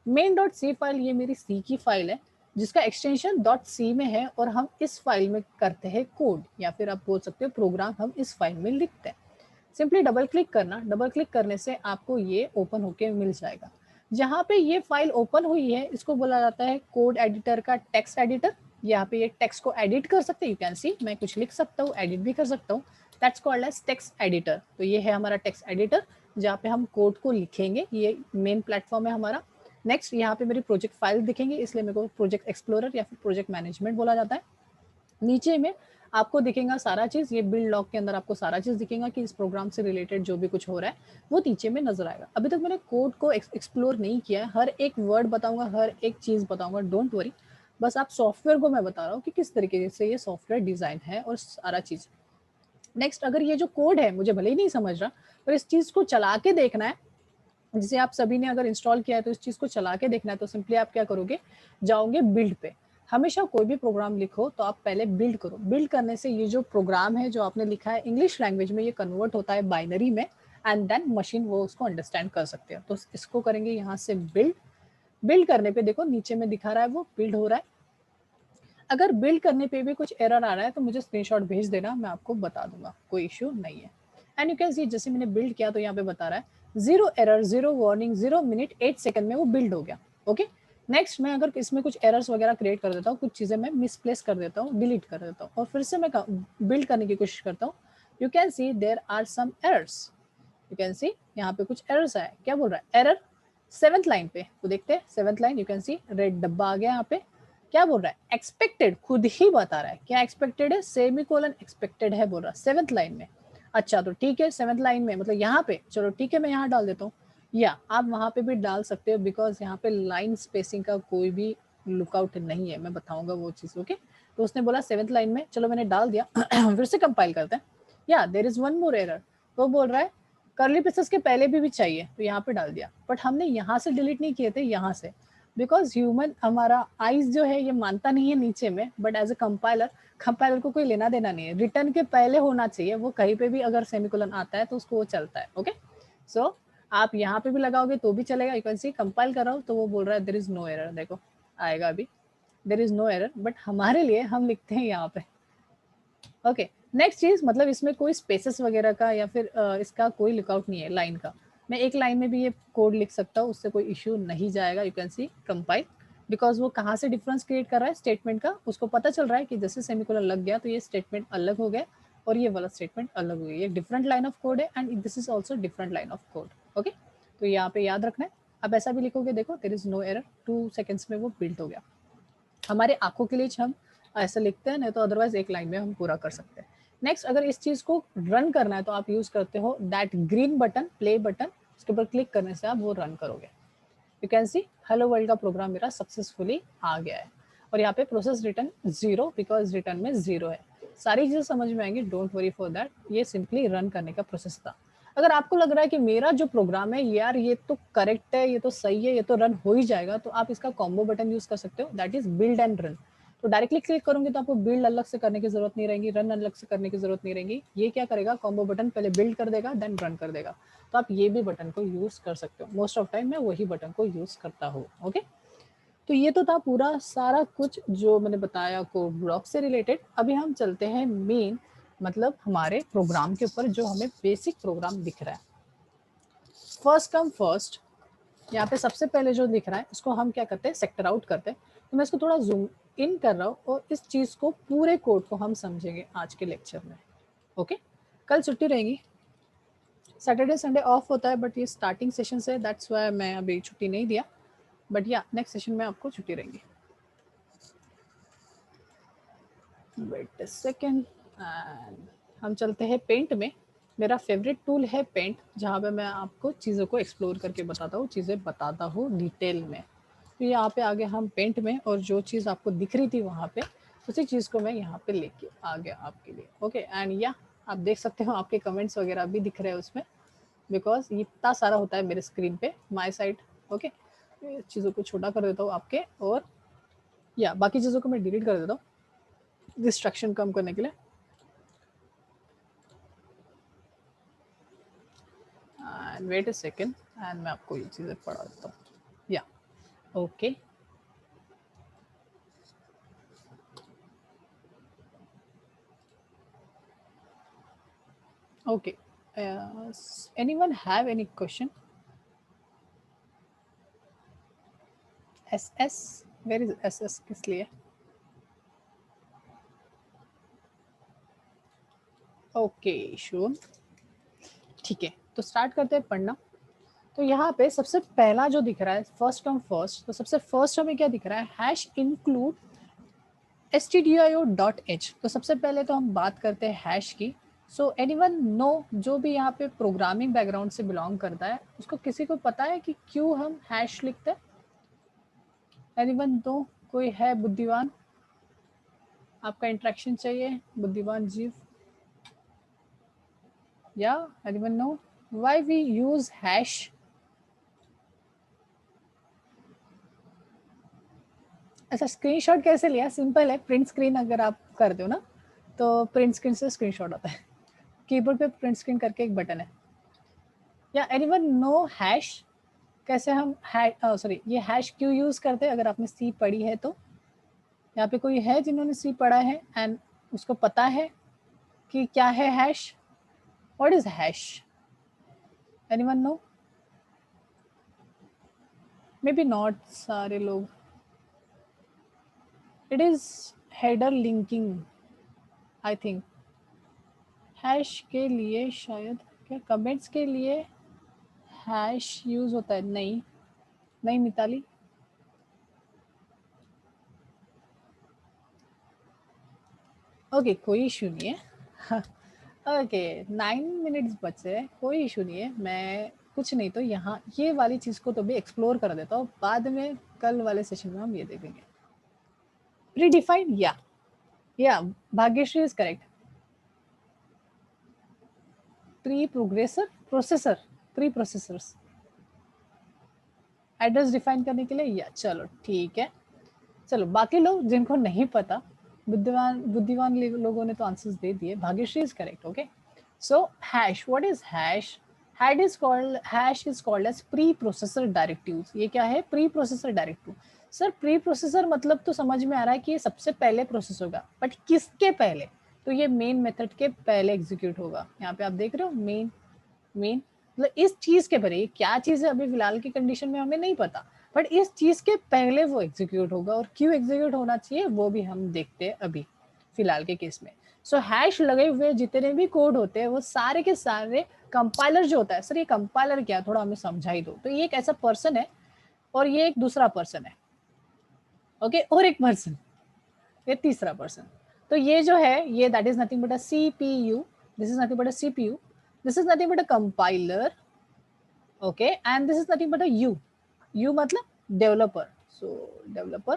main.c फाइल ये मेरी सी की फाइल है जिसका एक्सटेंशन .c में है, और हम इस फाइल में करते हैं कोड, या फिर आप बोल सकते हो प्रोग्राम हम इस फाइल में लिखते हैं। सिंपली डबल क्लिक करना, डबल क्लिक करने से आपको ये ओपन होके मिल जाएगा। जहाँ पे ये फाइल ओपन हुई है इसको बोला जाता है कोड एडिटर का टेक्स्ट एडिटर। यहाँ पे ये टेक्स्ट को एडिट कर सकते हैं, यू कैन सी मैं कुछ लिख सकता हूँ, एडिट भी कर सकता हूँ, that's called as text editor. तो ये है हमारा टेक्स्ट एडिटर जहाँ पे हम कोड को लिखेंगे, ये मेन प्लेटफॉर्म है हमारा। नेक्स्ट यहाँ पे मेरी प्रोजेक्ट फाइल दिखेंगे, इसलिए मेरे को प्रोजेक्ट एक्सप्लोरर या फिर प्रोजेक्ट मैनेजमेंट बोला जाता है। नीचे में आपको दिखेगा सारा चीज, ये बिल्ड लॉग के अंदर आपको सारा चीज दिखेगा कि इस प्रोग्राम से रिलेटेड जो भी कुछ हो रहा है वो नीचे में नजर आएगा। अभी तक मैंने कोड को एक्सप्लोर नहीं किया है, हर एक वर्ड बताऊंगा, हर एक चीज बताऊंगा, डोंट वरी। बस आप सॉफ्टवेयर को मैं बता रहा हूँ कि किस तरीके से ये सॉफ्टवेयर डिजाइन है और सारा चीज। नेक्स्ट अगर ये जो कोड है मुझे भले ही नहीं समझ रहा, पर इस चीज को चला के देखना है, जिसे आप सभी ने अगर इंस्टॉल किया है तो इस चीज को चला के देखना है, तो सिंपली आप क्या करोगे, जाओगे बिल्ड पे। हमेशा कोई भी प्रोग्राम लिखो तो आप पहले बिल्ड करो, बिल्ड करने से ये जो प्रोग्राम है जो आपने लिखा है इंग्लिश लैंग्वेज में, ये कन्वर्ट होता है बाइनरी में, एंड देन मशीन वो उसको अंडरस्टैंड कर सकते हैं। तो इसको करेंगे यहाँ से बिल्ड। बिल्ड करने पे देखो नीचे में दिखा रहा है वो बिल्ड हो रहा है। अगर बिल्ड करने पे भी कुछ एरर आ रहा है तो मुझे स्क्रीनशॉट भेज देना, मैं आपको बता दूंगा, कोई इश्यू नहीं है। एंड यू कैन सी जैसे मैंने बिल्ड किया तो यहाँ पे बता रहा है 0 एरर, 0 वार्निंग, 0 मिनट 8 सेकंड में वो बिल्ड हो गया। ओके, नेक्स्ट मैं अगर इसमें कुछ एरर्स वगैरह क्रिएट कर देता हूँ, कुछ चीजें मैं मिसप्लेस कर देता हूँ, डिलीट कर देता हूँ, और फिर से मैं बिल्ड करने की कोशिश करता हूँ, you can see there are some errors. You can see यहाँ पे कुछ एरर्स आए, क्या बोल रहा है एरर 7th लाइन पे, तो देखते हैं 7th line, you can C red डब्बा आ गया यहाँ पे। क्या बोल रहा है, एक्सपेक्टेड, खुद ही बता रहा है क्या एक्सपेक्टेड है, सेमीकोलन एक्सपेक्टेड है बोल रहा है 7th लाइन में। अच्छा तो ठीक है 7th लाइन में मतलब यहाँ पे, चलो ठीक है मैं यहाँ डाल देता हूँ, या आप वहां पे भी डाल सकते हो, बिकॉज यहाँ पे लाइन स्पेसिंग का कोई भी लुकआउट नहीं है, मैं बताऊंगा वो चीज़। ओके, तो उसने बोला 7th लाइन में, चलो मैंने डाल दिया फिर से कंपाइल करते हैं। या there is one more error, वो बोल रहा है कर्ली ब्रेसेस के पहले भी चाहिए, तो यहाँ पे डाल दिया, बट हमने यहाँ से डिलीट नहीं किए थे, यहाँ से, बिकॉज ह्यूमन हमारा आइज जो है ये मानता नहीं है नीचे में, बट एज अ कंपाइलर को कोई लेना देना नहीं है, रिटर्न के पहले होना चाहिए, वो कहीं पे भी अगर सेमिकोलन आता है तो उसको वो चलता है। ओके, सो आप यहाँ पे भी लगाओगे तो भी चलेगा। यू कैन सी कंपाइल कर रहा हूँ तो वो बोल रहा है देयर इज नो एरर, देखो आएगा अभी, there is no error, but हमारे लिए हम लिखते हैं यहाँ पे। ओके, नेक्स्ट चीज, मतलब इसमें कोई स्पेसेस वगैरह का या फिर इसका कोई लुकआउट नहीं है लाइन का, मैं एक लाइन में भी ये कोड लिख सकता हूँ, उससे कोई इश्यू नहीं जाएगा। You can C compile, because वो कहाँ से डिफरेंस क्रिएट कर रहा है स्टेटमेंट का, उसको पता चल रहा है कि जैसे सेमीकोलन लग गया तो ये स्टेटमेंट अलग हो गया और ये वाला स्टेटमेंट अलग हो गया, ये डिफरेंट लाइन ऑफ कोड है and this is also different line of code. Okay, तो यहाँ पे याद रखना है। अब ऐसा भी लिखोगे, देखो there is no error, 2 seconds में वो बिल्ट हो गया। हमारे आंखों के लिए हम ऐसा लिखते हैं, नहीं तो अदरवाइज एक लाइन में हम पूरा कर सकते हैं। नेक्स्ट, अगर इस चीज को रन करना है तो आप यूज करते हो that green button, play button, उसके ऊपर क्लिक करने से आप वो रन करोगे। You can C hello world का प्रोग्राम मेरा सक्सेसफुली आ गया है, और यहाँ पे प्रोसेस रिटर्न 0, बिकॉज रिटर्न में 0 है। सारी चीजें समझ में आएंगी, डोंट वरी फॉर दैट, ये सिंपली रन करने का प्रोसेस था। अगर आपको लग रहा है कि मेरा जो प्रोग्राम है यार ये तो करेक्ट है, ये तो सही है, ये तो रन हो ही जाएगा, तो आप इसका कॉम्बो बटन यूज कर सकते हो, that is build and run. तो डायरेक्टली क्लिक करोगे तो आपको बिल्ड अलग से करने की जरूरत नहीं रहेगी, रन अलग से करने की जरूरत नहीं रहेगी। ये क्या करेगा, कॉम्बो बटन पहले बिल्ड कर देगा देन रन कर देगा। तो आप ये भी बटन को यूज कर सकते हो, मोस्ट ऑफ टाइम मैं वही बटन को यूज करता हूँ। ओके, तो ये तो था पूरा सारा कुछ जो मैंने बताया कोड ब्लॉक से रिलेटेड। अभी हम चलते हैं मेन, मतलब हमारे प्रोग्राम के ऊपर, जो हमें बेसिक प्रोग्राम दिख रहा है। फर्स्ट कम फर्स्ट, यहाँ पे सबसे पहले जो दिख रहा है उसको हम क्या करते हैं, सेक्टर आउट करते हैं। तो मैं इसको थोड़ा जूम इन कर रहा हूँ और इस चीज को, पूरे कोड को हम समझेंगे आज के लेक्चर में। ओके, कल छुट्टी रहेगी, सैटरडे संडे ऑफ होता है, बट ये स्टार्टिंग सेशन से, दैट्स वाई मैं अभी छुट्टी नहीं दिया, बट या नेक्स्ट सेशन में आपको छुट्टी रहेंगी। वेट अ सेकेंड, एंड हम चलते हैं पेंट में। मेरा फेवरेट टूल है पेंट, जहाँ पे मैं आपको चीज़ों को एक्सप्लोर करके बताता हूँ, चीज़ें बताता हूँ डिटेल में। तो यहाँ पे आगे हम पेंट में, और जो चीज़ आपको दिख रही थी वहाँ पे, उसी चीज़ को मैं यहाँ पे लेके आ गया आपके लिए। ओके, एंड या आप देख सकते हो आपके कमेंट्स वगैरह भी दिख रहे हैं उसमें, बिकॉज इतना सारा होता है मेरे स्क्रीन पे माई साइड। ओके, चीज़ों को छोटा कर देता हूँ आपके, और या बाकी चीज़ों को मैं डिलीट कर देता हूँ डिस्ट्रैक्शन कम करने के लिए। And wait a second, and मैं आपको ये चीज़ें पढ़ा देता हूँ। या okay, okay, anyone have any question? S S, where is S S, किस लिए? ओके श्योर, ठीक है, तो स्टार्ट करते हैं पढ़ना। तो यहाँ पे सबसे पहला जो दिख रहा है फर्स्ट कम फर्स्ट, तो सबसे फर्स्ट हमें क्या दिख रहा है, हैश इंक्लूड stdio.h। तो सबसे पहले तो हम बात करते हैं हैश की। सो एनीवन नो, जो भी यहाँ पे प्रोग्रामिंग बैकग्राउंड से बिलोंग करता है, उसको किसी को पता है कि क्यों हम हैश लिखते हैं? एनीवन नो, कोई है बुद्धिमान, आपका इंटरेक्शन चाहिए, बुद्धिमान जीव? या anyone know why we use hash? अच्छा, स्क्रीनशॉट कैसे लिया? सिंपल है, प्रिंट स्क्रीन अगर आप करते हो ना, तो प्रिंट स्क्रीन से स्क्रीनशॉट आता है। कीबोर्ड पे प्रिंट स्क्रीन करके एक बटन है। या एनीवन नो हैश, कैसे हम सॉरी, ये हैश क्यों यूज करते हैं? अगर आपने सी पढ़ी है तो, यहाँ पे कोई है जिन्होंने सी पढ़ा है एंड उसको पता है कि क्या है hash? What is hash? Anyone know? Maybe not सारे लोग। It is header linking I think. Hash के लिए शायद, क्या कमेंट्स के लिए हैश यूज होता है? नहीं, नहीं मिताली। ओके, कोई इशू नहीं है। ओके, 9 मिनट्स बचे हैं, कोई इशू नहीं है। मैं कुछ नहीं तो यहाँ ये वाली चीज़ को तो भी एक्सप्लोर कर देता हूँ, बाद में कल वाले सेशन में हम ये देखेंगे। Predefined, yeah, Bhagyashree is correct. Preprocessors address define करने के लिए, या चलो ठीक है। चलो बाकी लोग जिनको नहीं पता, बुद्धिमान बुद्धिमान लोगों ने तो आंसर्स दे दिए। Bhagyashree is correct. Okay, so hash, what is hash? Hash is called as preprocessor directives. ये क्या है? Preprocessor directive. Sir preprocessor मतलब तो समझ में आ रहा है कि ये सबसे पहले प्रोसेस होगा, बट किसके पहले? तो ये मेन मेथड के पहले एग्जीक्यूट होगा। यहाँ पे आप देख रहे हो मेन मेन, मतलब इस चीज के पहले। क्या चीज है अभी फिलहाल की कंडीशन में हमें नहीं पता, बट इस चीज के पहले वो एग्जीक्यूट होगा। और क्यों एग्जीक्यूट होना चाहिए वो भी हम देखते हैं अभी फिलहाल के केस में। सो हैश लगे हुए जितने भी कोड होते हैं वो सारे के सारे कंपाइलर जो होता है। सर ये कंपाइलर क्या, थोड़ा हमें समझा ही दो। तो ये एक ऐसा पर्सन है और ये एक दूसरा पर्सन है। ओके, और एक पर्सन, ये तीसरा पर्सन। तो ये जो है ये that is nothing but a CPU. This is nothing but a CPU. This is nothing but a compiler. Okay, and this is nothing but a you मतलब डेवलपर। सो डेवलपर,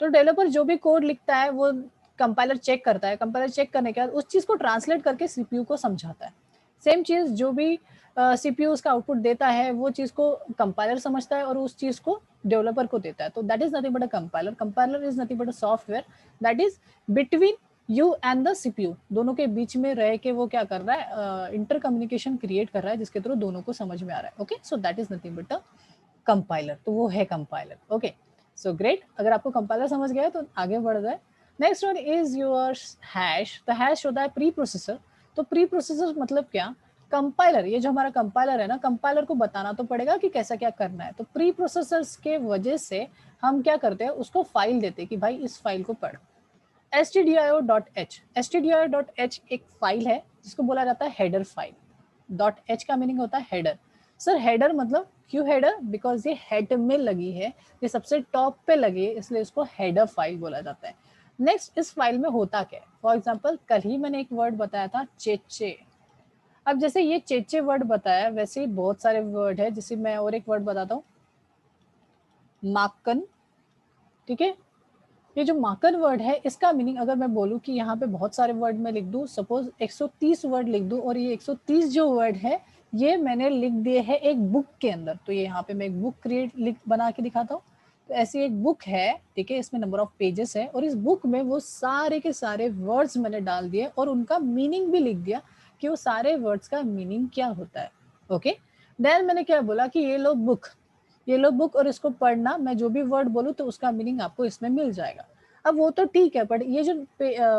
तो डेवलपर जो भी कोड लिखता है वो कंपाइलर चेक करता है। Compiler check करने के बाद उस चीज को ट्रांसलेट करके सीपीयू को समझाता है। सेम चीज जो भी सीपीयू उसका आउटपुट देता है वो चीज को कंपाइलर समझता है और उस चीज को डेवलपर को देता है। तो that is nothing but a compiler. Compiler is nothing but a software that is between you and the CPU. दोनों के बीच में रह के वो क्या कर रहा है? इंटर कम्युनिकेशन क्रिएट कर रहा है जिसके थ्रू दोनों को समझ में आ रहा है। Okay, so that is nothing but a compiler. तो वो है कंपाइलर। Okay, so great. अगर आपको कंपाइलर समझ गया तो आगे बढ़ जाए। Next one is your hash. तो हैश होता है प्री प्रोसेसर। तो प्री प्रोसेसर मतलब क्या? कंपाइलर, ये जो हमारा कंपाइलर है ना, कंपाइलर को बताना तो पड़ेगा कि कैसा क्या करना है। तो प्री प्रोसेसर्स के वजह से हम क्या करते हैं, उसको फाइल देते हैं कि भाई इस फाइल को पढ़। stdio.h, stdio.h एक फाइल है जिसको बोला जाता है हेडर फाइल। डॉट एच का मीनिंग होता है हेडर। सर हेडर मतलब क्यों हेडर? बिकॉज ये हेड में लगी है, ये सबसे टॉप पे लगी है, इसलिए इसको हेडर फाइल बोला जाता है। नेक्स्ट, इस फाइल में होता क्या है? फॉर एग्जाम्पल कल ही मैंने एक वर्ड बताया था चेचे। अब जैसे ये चेचे वर्ड बताया, वैसे ही बहुत सारे वर्ड है। जैसे मैं और एक वर्ड बताता हूँ, माकन। ठीक है, ये जो माकन वर्ड है इसका मीनिंग अगर मैं बोलूँ कि यहाँ पे बहुत सारे वर्ड मैं लिख दूँ, सपोज 130 वर्ड लिख दूँ, और ये 130 जो वर्ड है ये मैंने लिख दिए है एक बुक के अंदर। तो ये यहाँ पे मैं एक बुक बना के दिखाता हूँ। तो ऐसी एक बुक है, ठीक है, इसमें नंबर ऑफ पेजेस है, और इस बुक में वो सारे के सारे वर्ड्स मैंने डाल दिए और उनका मीनिंग भी लिख दिया कि वो सारे वर्ड्स का मीनिंग क्या होता है। ओके, देन मैंने क्या बोला कि ये लो बुक, और इसको पढ़ना। मैं जो भी वर्ड बोलूँ तो उसका मीनिंग आपको इसमें मिल जाएगा। अब वो तो ठीक है, बट ये जो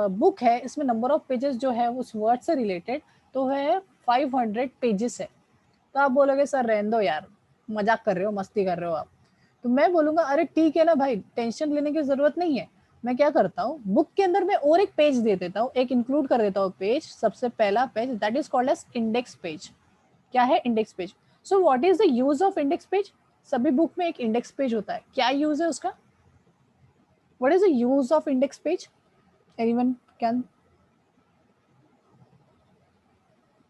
बुक है इसमें नंबर ऑफ पेजेस जो है उस वर्ड से रिलेटेड तो है 500 पेजेस है। तो आप बोलोगे सर रहने दो यार, मजाक कर रहे हो, मस्ती कर रहे हो आप। तो मैं बोलूंगा अरे ठीक है ना भाई, टेंशन लेने की जरूरत नहीं है। मैं क्या करता हूँ, बुक के अंदर मैं और एक पेज दे देता हूँ, एक इंक्लूड कर देता हूँ पेज, सबसे पहला page that is called as index page. क्या है? Index page. So what is the use of index page? सभी बुक में एक इंडेक्स पेज होता है, क्या यूज है उसका? What is the use of index page? Anyone can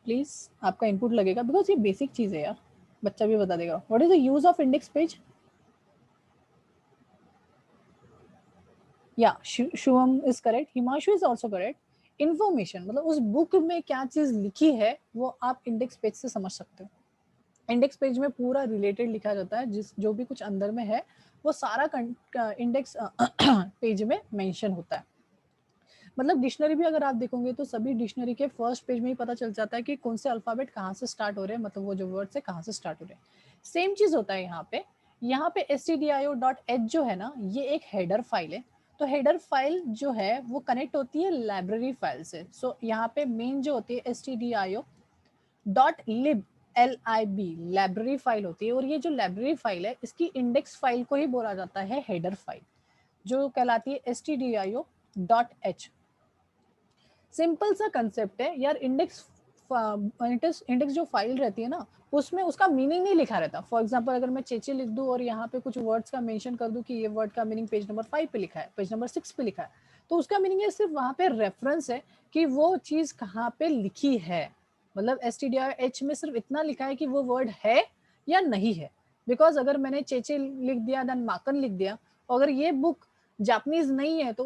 please, आपका इनपुट लगेगा बिकॉज ये बेसिक चीज है यार, बच्चा भी बता देगा। What is the use of index page? या Shubham is correct, Himanshu is also correct. Information मतलब उस बुक में क्या चीज लिखी है वो आप इंडेक्स पेज से समझ सकते हो। इंडेक्स पेज में पूरा रिलेटेड लिखा जाता है, जिस जो भी कुछ अंदर में है वो सारा इंडेक्स पेज में मेंशन होता है। मतलब डिक्शनरी भी अगर आप देखोगे तो सभी डिक्शनरी के फर्स्ट पेज में ही पता चल जाता है कि कौन से अल्फाबेट कहाँ से स्टार्ट हो रहे हैं, मतलब वो जो वर्ड से कहाँ से स्टार्ट हो रहे हैं। सेम चीज होता है यहाँ पे। यहाँ पे stdio.h जो है ना, ये एक हेडर फाइल है। तो हेडर फाइल जो है वो कनेक्ट होती है लाइब्रेरी फाइल से। सो यहाँ पे मेन जो होती है stdio.lib, LIB लाइब्रेरी फाइल होती है। और ये जो लाइब्रेरी फाइल है इसकी इंडेक्स फाइल को ही बोला जाता है हेडर फाइल, जो कहलाती है stdio.h। सिंपल सा कंसेप्ट है यार। इंडेक्स जो फाइल रहती है ना, उसमें उसका मीनिंग नहीं लिखा रहता। फॉर एग्जांपल अगर मैं चेचे लिख दूं और यहाँ पे कुछ वर्ड्स का मेंशन कर दूं कि ये वर्ड का मीनिंग पेज नंबर 5 पे लिखा है, पेज नंबर 6 पे लिखा है, तो उसका मीनिंग है सिर्फ वहां पे रेफरेंस है कि वो चीज कहाँ पे लिखी है। मतलब stdio.h में सिर्फ इतना लिखा है कि वो वर्ड है या नहीं है। बिकॉज अगर मैंने चेचे लिख दिया देन माकन लिख दिया, अगर ये बुक जापानीज नहीं है तो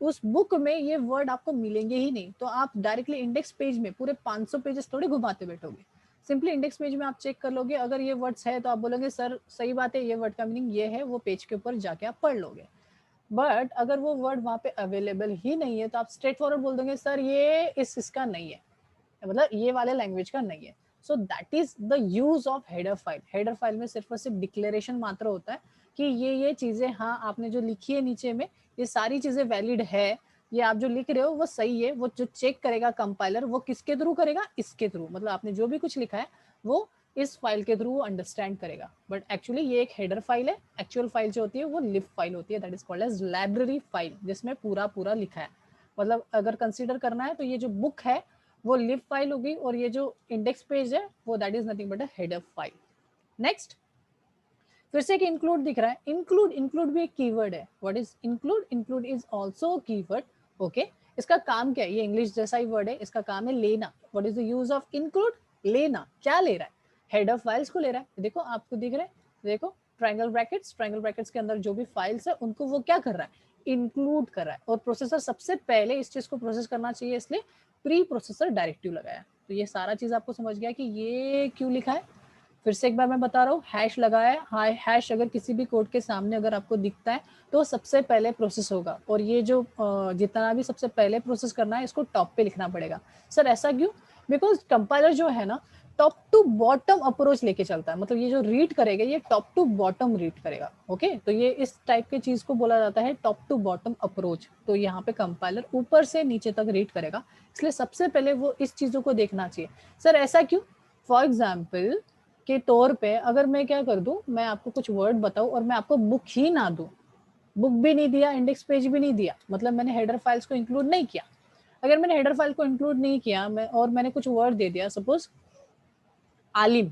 उस बुक में ये वर्ड आपको मिलेंगे ही नहीं। तो आप डायरेक्टली इंडेक्स पेज में पूरे 500 पेजेस थोड़े घुमाते बैठोगे। सिंपली इंडेक्स पेज में आप चेक कर लोगे, अगर ये वर्ड्स है तो आप बोलोगे सर सही बात है, ये वर्ड का मीनिंग ये है, वो पेज के ऊपर जाके आप पढ़ लोगे। बट अगर वो वर्ड वहां पे अवेलेबल ही नहीं है तो आप स्ट्रेट फॉरवर्ड बोल दोगे सर ये इसका नहीं है, मतलब ये वाले लैंग्वेज का नहीं है। सो that is the use of header file. Header file में सिर्फ और सिर्फ डिक्लेरेशन मात्र होता है कि ये चीजें, हाँ आपने जो लिखी है नीचे में ये सारी चीजें वैलिड है, ये आप जो लिख रहे हो वो सही है। वो जो चेक करेगा कंपाइलर, वो किसके थ्रू करेगा, इसके थ्रू, मतलब आपने जो भी कुछ लिखा है वो इस फाइल के थ्रू अंडरस्टैंड करेगा। बट एक्चुअली ये एक हेडर फाइल है। एक्चुअल फाइल जो होती है वो लिब फाइल होती है, that is called as library file, जिसमें पूरा पूरा लिखा है। मतलब अगर कंसीडर करना है तो ये जो बुक है वो लिब फाइल होगी, और ये जो इंडेक्स पेज है वो that is nothing but a header file. Next, फिर से एक इंक्लूड दिख रहा है। इंक्लूड, इंक्लूड भी एक कीवर्ड है। What is include? Include is also keyword. Okay, इसका काम क्या है? ये इंग्लिश जैसा ही वर्ड है, इसका काम है लेना। What is the use of include? लेना। क्या ले रहा है? हेडर फाइल्स को ले रहा है। देखो आपको दिख रहा है, देखो ट्रायंगल ब्रैकेट्स, ट्रायंगल ब्रैकेट्स के अंदर जो भी फाइल्स है उनको वो क्या कर रहा है? इंक्लूड कर रहा है। और प्रोसेसर सबसे पहले इस चीज को प्रोसेस करना चाहिए, इसलिए प्री प्रोसेसर डायरेक्टिव लगाया। तो ये सारा चीज आपको समझ गया कि ये क्यों लिखा है। फिर से एक बार मैं बता रहा हूँ, हैश लगाया है। हैश अगर किसी भी कोड के सामने अगर आपको दिखता है तो सबसे पहले प्रोसेस होगा, और ये जो जितना भी सबसे पहले प्रोसेस करना है इसको टॉप पे लिखना पड़ेगा। सर ऐसा क्यों? बिकॉज कंपाइलर जो है ना टॉप टू बॉटम अप्रोच लेके चलता है। मतलब ये जो रीड करेगा ये टॉप टू बॉटम रीड करेगा। ओके, तो ये इस टाइप के चीज को बोला जाता है टॉप टू बॉटम अप्रोच। तो यहाँ पे कंपाइलर ऊपर से नीचे तक रीड करेगा, इसलिए सबसे पहले वो इस चीजों को देखना चाहिए। सर ऐसा क्यों? फॉर एग्जाम्पल के तौर पे अगर मैं क्या कर दूं, मैं आपको कुछ वर्ड बताऊं और मैं आपको बुक ही ना दूं, बुक भी नहीं दिया, इंडेक्स पेज भी नहीं दिया, मतलब मैंने हेडर फाइल्स को इंक्लूड नहीं किया। अगर मैंने हेडर फाइल को इंक्लूड नहीं किया मैं, और मैंने कुछ वर्ड दे दिया, सपोज आलिम,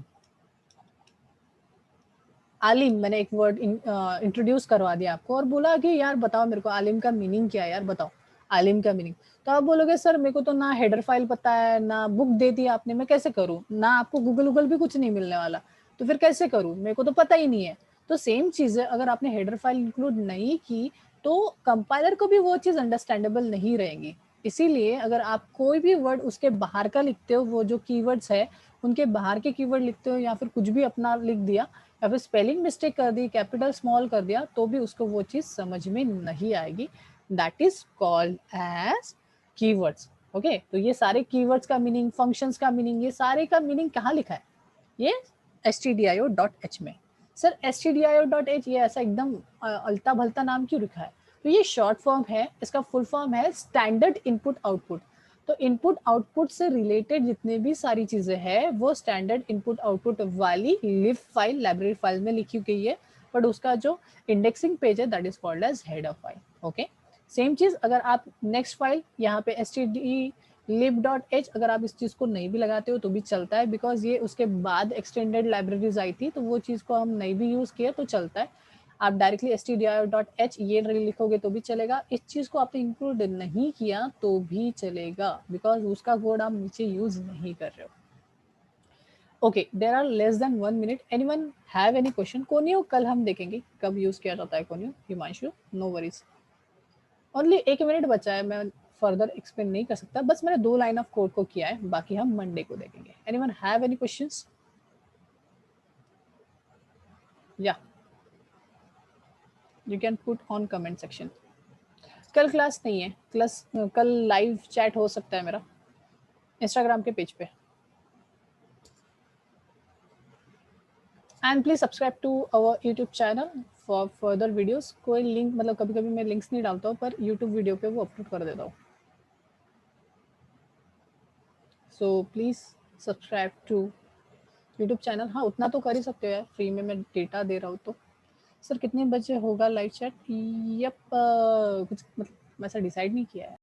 आलिम मैंने एक वर्ड इंट्रोड्यूस करवा दिया आपको और बोला कि यार बताओ मेरे को आलिम का मीनिंग क्या है, यार बताओ आलिम का मीनिंग। तो आप बोलोगे सर मेरे को तो ना हेडर फाइल पता है, ना बुक दे दी आपने, मैं कैसे करूं, ना आपको गूगल भी कुछ नहीं मिलने वाला, तो फिर कैसे करूं, मेरे को तो पता ही नहीं है। तो सेम चीज है, अगर आपने हेडर फाइल इंक्लूड नहीं की तो कंपाइलर को भी वो चीज अंडरस्टैंडेबल नहीं रहेगी। इसीलिए अगर आप कोई भी वर्ड उसके बाहर का लिखते हो, वो जो कीवर्ड्स है उनके बाहर के कीवर्ड लिखते हो, या फिर कुछ भी अपना लिख दिया, या फिर स्पेलिंग मिस्टेक कर दी, कैपिटल स्मॉल कर दिया, तो भी उसको वो चीज समझ में नहीं आएगी। That is called as keywords. Okay, तो ये सारे कीवर्ड्स का मीनिंग, फंक्शंस का मीनिंग, ये सारे का मीनिंग कहाँ लिखा है? ये stdio.h में। सर stdio.h ये ऐसा एकदम अलता भलता नाम क्यों लिखा है? तो ये शॉर्ट फॉर्म है, इसका फुल फॉर्म है स्टैंडर्ड इनपुट आउटपुट। तो इनपुट आउटपुट से रिलेटेड जितने भी सारी चीजें हैं वो स्टैंडर्ड इनपुट आउटपुट वाली लिब फाइल, लाइब्रेरी फाइल में लिखी गई है, बट उसका जो इंडेक्सिंग पेज है that is called as header file. Okay, same चीज अगर आप नेक्स्ट फाइल यहाँ पे stdlib.h अगर आप इस चीज को नहीं भी लगाते हो तो भी चलता है, बिकॉज ये उसके बाद एक्सटेंडेड लाइब्रेरीज आई थी, तो वो चीज को हम नहीं भी यूज किया तो चलता है। आप डायरेक्टली stdio.h ये लिखोगे तो भी चलेगा, इस चीज को आपने इंक्लूड नहीं किया तो भी चलेगा, बिकॉज उसका कोड आप नीचे यूज नहीं कर रहे हो। Okay, there are less than 1 minute. Anyone have any question? Conio कल हम देखेंगे कब यूज किया जाता है conio. Himanshu no worries, only 1 minute बचा है, मैं फर्दर एक्सप्लेन नहीं कर सकता, बस मैंने 2 लाइन ऑफ कोड को किया है, बाकी हम मंडे को देखेंगे। Anyone have any questions? या you can put on comment section. कल क्लास नहीं है, कल लाइव चैट हो सकता है मेरा इंस्टाग्राम के पेज पे। And please subscribe to our YouTube channel for further videos. कोई लिंक, मतलब कभी कभी मैं लिंक्स नहीं डालता हूँ पर यूट्यूब वीडियो पे वो अपलोड कर देता हूँ। So please subscribe to YouTube channel. हाँ उतना तो कर ही सकते हो यार, फ्री में मैं डेटा दे रहा हूँ तो। सर कितने बजे होगा लाइव चैट? यप कुछ मतलब वैसा डिसाइड नहीं किया है।